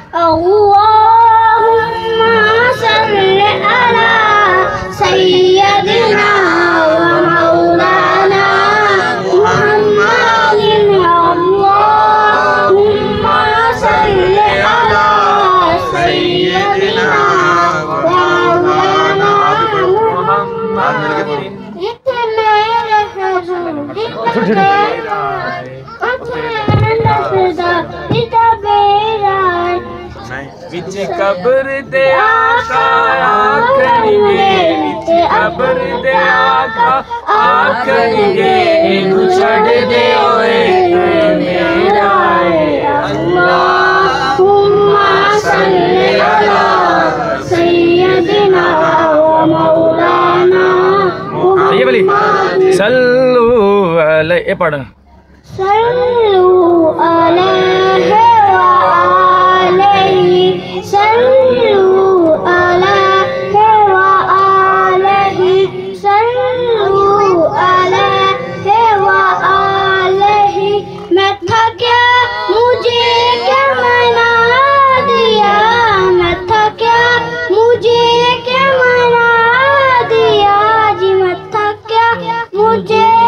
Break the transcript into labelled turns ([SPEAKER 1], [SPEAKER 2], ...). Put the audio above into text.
[SPEAKER 1] اللهم صل على سيدنا ومولانا محمد اللهم صل على سيدنا ومولانا محمد
[SPEAKER 2] وچ قبر دے آقا آکھن گے وچ قبر دے آقا آکھن گے اینو چھڈ دے اوئے میرا اللہم صلی علی سیدنا و مولانا محمد صلو علیہ پڑھ صلو علیہ صلوا عليه وآله صلوا عليه وآله میں تھکیا مجھے کیا منا دیا میں تھکیا مجھے کیا منا دیا جی میں تھکیا مجھے